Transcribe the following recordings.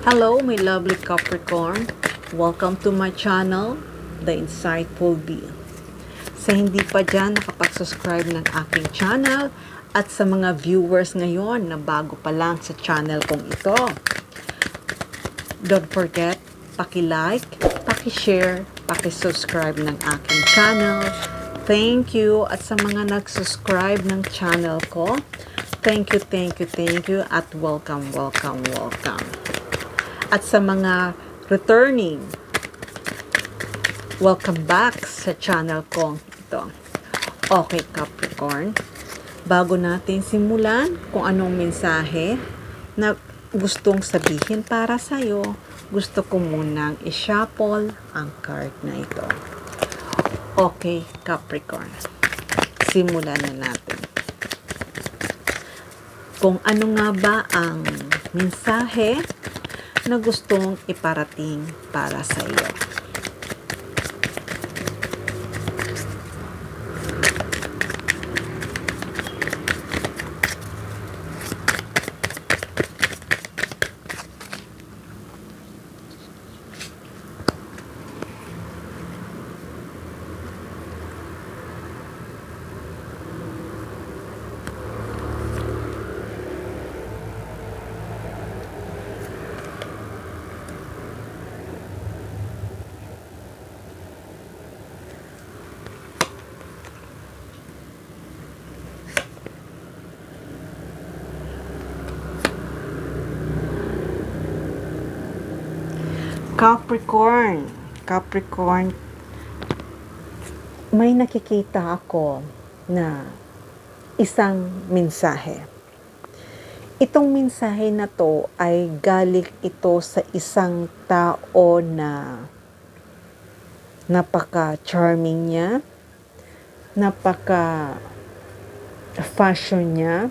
Hello, my lovely Capricorn. Welcome to my channel, The Insightful Bee. Sa hindi pa dyan nakapag-subscribe ng aking channel at sa mga viewers ngayon na bago pa lang sa channel kong ito, don't forget, paki-like, paki-share, paki-subscribe ng aking channel. Thank you. At sa mga nag-subscribe ng channel ko, thank you at welcome. At sa mga returning, welcome back sa channel ko ito. Okay, Capricorn, bago natin simulan kung anong mensahe na gustong sabihin para sa'yo, gusto ko munang i-shuffle ang card na ito. Okay, Capricorn, simulan na natin. Kung ano nga ba ang mensahe na gustong iparating para sa iyo. Capricorn, may nakikita ako na isang mensahe. Itong mensahe na to ay galing ito sa isang tao na napaka-charming niya, napaka-fashion niya,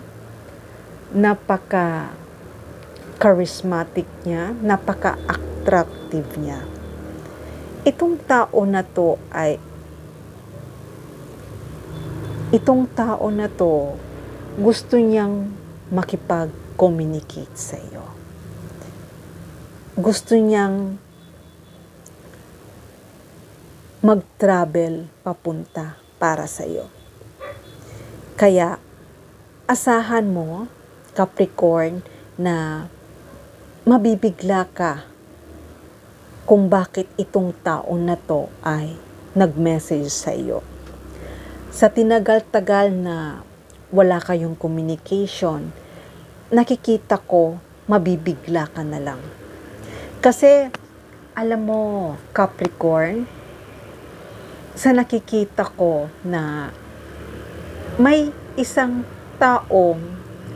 napaka-charismatic niya, napaka-attractive niya. Itong tao na to gusto niyang makipag-communicate sa iyo. Gusto niyang mag-travel papunta para sa iyo. Kaya asahan mo, Capricorn, na mabibigla ka kung bakit itong tao na to ay nag-message sa iyo. Sa tinagal-tagal na wala kayong communication, nakikita ko mabibigla ka na lang. Kasi, alam mo, Capricorn, sa nakikita ko na may isang taong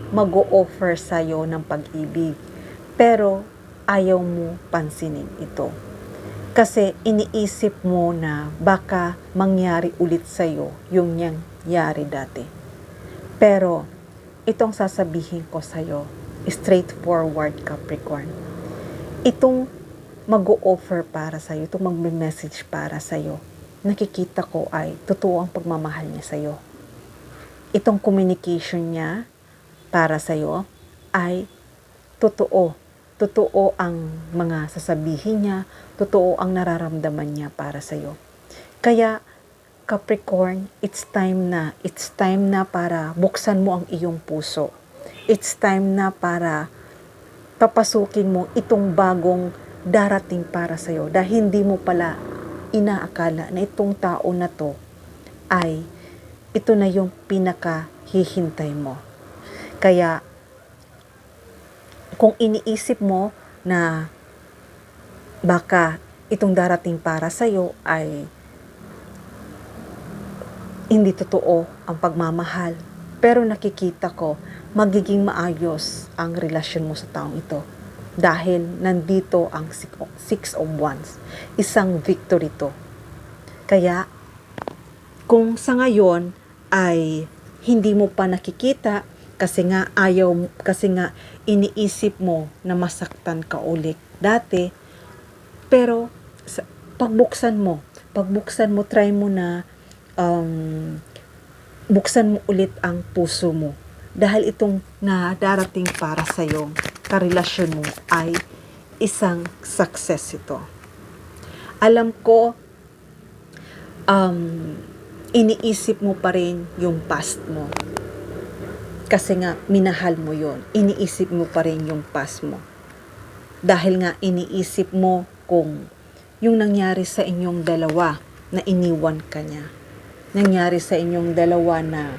mag-o-offer sa'yo ng pag-ibig, pero ayaw mo pansinin ito. Kasi iniisip mo na baka mangyari ulit sa'yo yung nangyari dati. Pero itong sasabihin ko sa'yo, straightforward, Capricorn. Itong mag-o-offer para sa'yo, itong mag-message para sa'yo, nakikita ko ay totoo ang pagmamahal niya sa'yo. Itong communication niya para sa'yo ay totoo. Totoo ang mga sasabihin niya, totoo ang nararamdaman niya para sa iyo. Kaya, Capricorn, it's time na para buksan mo ang iyong puso. It's time na para papasukin mo itong bagong darating para sa iyo. Dahil hindi mo pala inaakala na itong tao na to ay ito na yung pinakahihintay mo. Kaya, kung iniisip mo na baka itong darating para sa'yo ay hindi totoo ang pagmamahal, pero nakikita ko magiging maayos ang relasyon mo sa taong ito. Dahil nandito ang Six of Wands. Isang victory to. Kaya, kung sa ngayon ay hindi mo pa nakikita, kasi nga iniisip mo na masaktan ka ulit dati, pero pagbuksan mo, try mo na buksan mo ulit ang puso mo. Dahil itong na darating para sa'yo, karelasyon mo ay isang success ito. Alam ko, iniisip mo pa rin yung past mo. Kasi nga, minahal mo yon. Iniisip mo pa rin yung past mo. Dahil nga, iniisip mo kung yung nangyari sa inyong dalawa na iniwan ka niya. Nangyari sa inyong dalawa na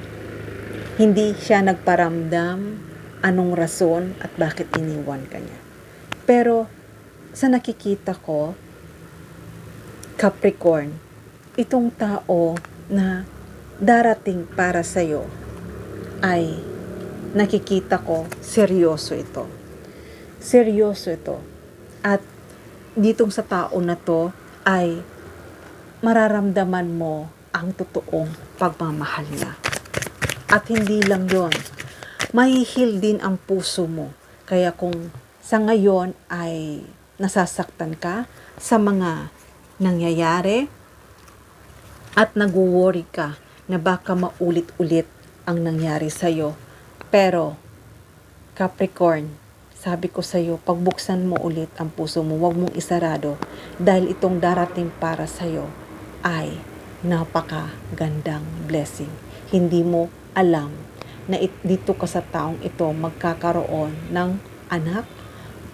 hindi siya nagparamdam anong rason at bakit iniwan ka niya. Pero, sa nakikita ko, Capricorn, itong tao na darating para sa'yo ay nakikita ko seryoso ito. Seryoso ito. At ditong sa tao na to ay mararamdaman mo ang totoong pagmamahal niya. At hindi lang yon, mahihil din ang puso mo. Kaya kung sa ngayon ay nasasaktan ka sa mga nangyayari at nag-worry ka na baka maulit-ulit ang nangyari sa'yo. Pero, Capricorn, sabi ko sa'yo, pagbuksan mo ulit ang puso mo, huwag mong isarado dahil itong darating para sa'yo ay napakagandang blessing. Hindi mo alam na dito ka sa taong ito magkakaroon ng anak,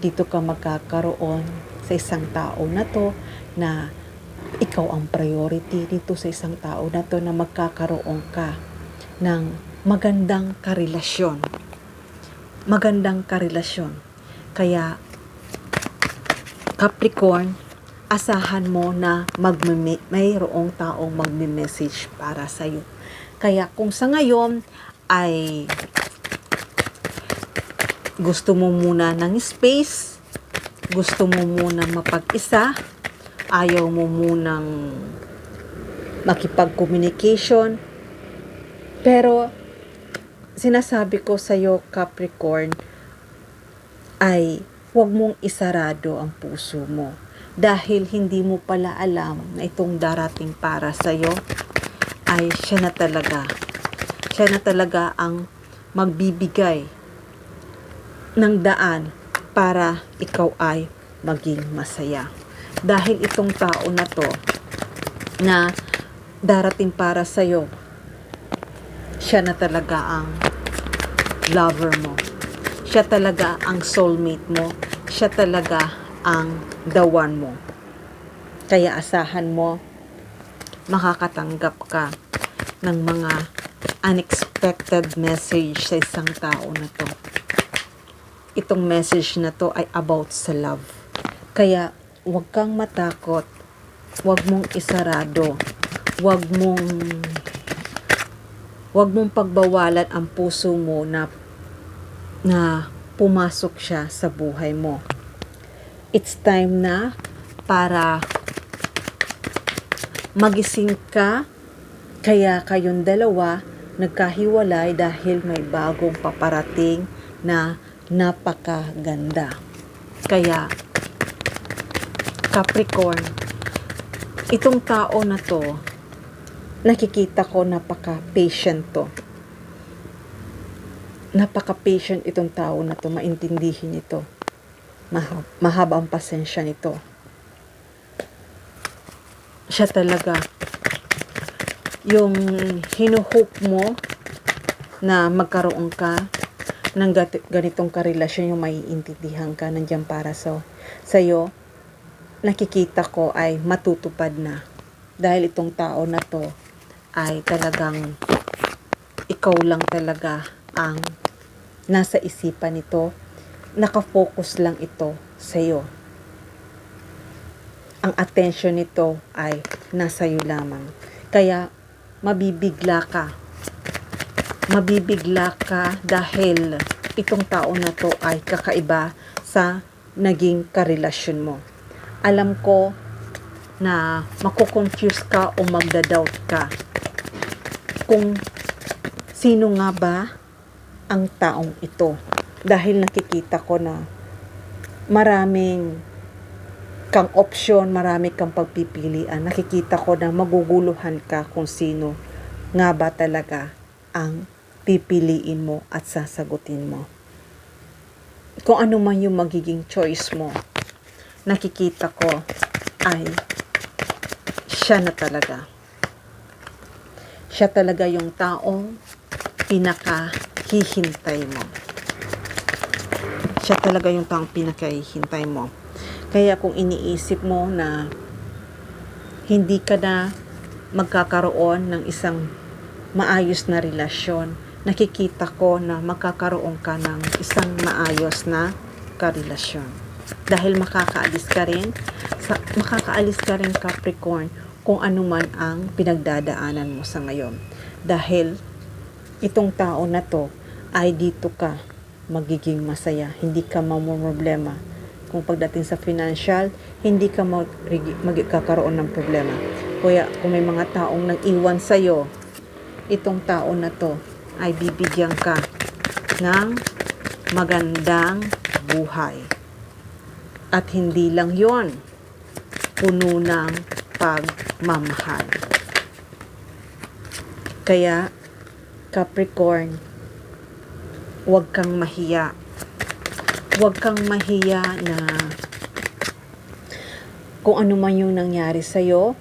dito ka magkakaroon sa isang tao na to na ikaw ang priority dito sa isang tao na to na magkakaroon ka ng magandang karelasyon. Magandang karelasyon. Kaya, Capricorn, asahan mo na mayroong taong magme-message para sa'yo. Kaya kung sa ngayon ay gusto mo muna ng space, gusto mo muna mapag-isa, ayaw mo munang makipag-communication, pero sinasabi ko sa iyo, Capricorn, ay huwag mong isarado ang puso mo dahil hindi mo pala alam na itong darating para sa iyo ay siya na talaga ang magbibigay ng daan para ikaw ay maging masaya. Dahil itong tao na to na darating para sa'yo, siya na talaga ang lover mo. Siya talaga ang soulmate mo. Siya talaga ang the one mo. Kaya asahan mo, makakatanggap ka ng mga unexpected message sa isang tao na to. Itong message na to ay about sa love. Kaya huwag kang matakot. Huwag mong isarado. Huwag mong pagbawalan ang puso mo na pumasok siya sa buhay mo. It's time na para magising ka. Kaya kayong dalawa nagkahiwalay dahil may bagong paparating na napakaganda. Kaya Capricorn, itong tao na to, nakikita ko napaka-patient to. Napaka-patient itong tao na to, maintindihin ito. Mahaba ang pasensya nito. Siya talaga, yung hinuhope mo na magkaroon ka ng ganitong karelasyon, yung maiintindihan ka, nandiyan para sa'yo, nakikita ko ay matutupad na. Dahil itong tao na to ay talagang ikaw lang talaga ang nasa isipan nito. Nakafocus lang ito sa'yo. Ang attention nito ay nasa iyo lamang. Kaya mabibigla ka. Mabibigla ka dahil itong tao na to ay kakaiba sa naging karelasyon mo. Alam ko na makukonfuse ka o magda-doubt ka kung sino nga ba ang taong ito. Dahil nakikita ko na maraming kang opsyon, marami kang pagpipilian. Nakikita ko na maguguluhan ka kung sino nga ba talaga ang pipiliin mo at sasagutin mo. Kung ano man yung magiging choice mo, nakikita ko ay siya na talaga. Siya talaga yung taong pinakahihintay mo. Siya talaga yung taong pinakahihintay mo. Kaya kung iniisip mo na hindi ka na magkakaroon ng isang maayos na relasyon, nakikita ko na magkakaroon ka ng isang maayos na karelasyon. Dahil makakaalis ka rin Capricorn, kung ano man ang pinagdadaanan mo sa ngayon. Dahil itong tao na to ay dito ka magiging masaya, hindi ka mamumroblema. Kung pagdating sa financial, hindi ka magkakaroon ng problema. Kaya kung may mga taong nag-iwan sa'yo, itong tao na to ay bibigyan ka ng magandang buhay. At hindi lang yon, puno ng pagmamahal. Kaya, Capricorn, huwag kang mahiya. Huwag kang mahiya na kung ano man yung nangyari sa'yo,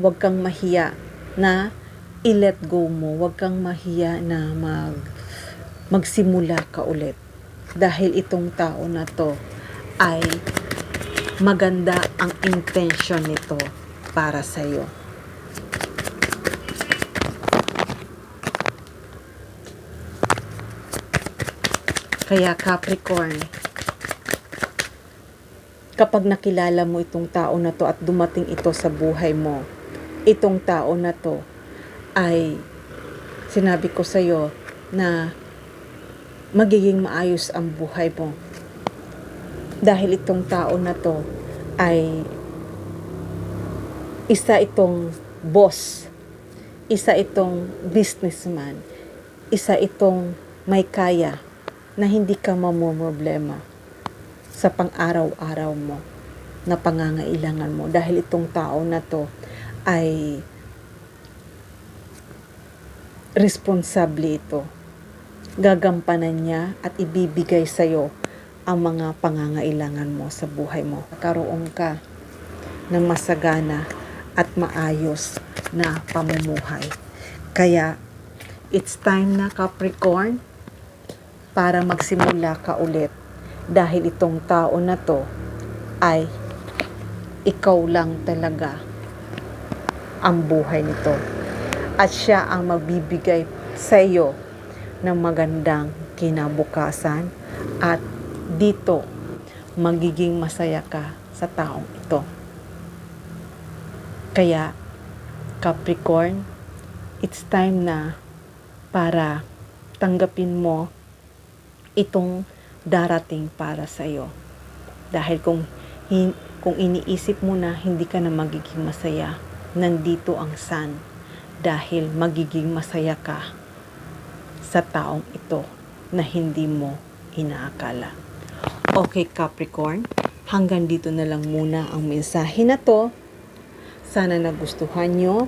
huwag kang mahiya na i-let go mo. Huwag kang mahiya na magsimula ka ulit. Dahil itong tao na to ay maganda ang intention nito para sa'yo. Kaya Capricorn, kapag nakilala mo itong tao na to at dumating ito sa buhay mo, itong tao na to ay sinabi ko sa'yo na magiging maayos ang buhay mo. Dahil itong tao na to ay isa itong boss, isa itong businessman, isa itong may kaya na hindi ka mamumroblema sa pang-araw-araw mo na pangangailangan mo. Dahil itong tao na to ay responsable ito. Gagampanan niya at ibibigay sa'yo ang mga pangangailangan mo sa buhay mo. Karoon ka ng masagana at maayos na pamumuhay. Kaya, it's time na Capricorn para magsimula ka ulit. Dahil itong tao na to ay ikaw lang talaga ang buhay nito. At siya ang magbibigay sa iyo ng magandang kinabukasan at dito magiging masaya ka sa taong ito. Kaya Capricorn, it's time na para tanggapin mo itong darating para sa iyo. Dahil kung iniisip mo na hindi ka na magiging masaya, nandito ang sun. Dahil magiging masaya ka sa taong ito na hindi mo inaakala. Okay Capricorn, hanggang dito na lang muna ang mensahe na to. Sana nagustuhan nyo.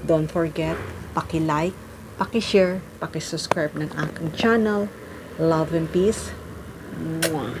Don't forget, paki-like, paki-share, paki-subscribe ng aking channel. Love and peace. Mwah.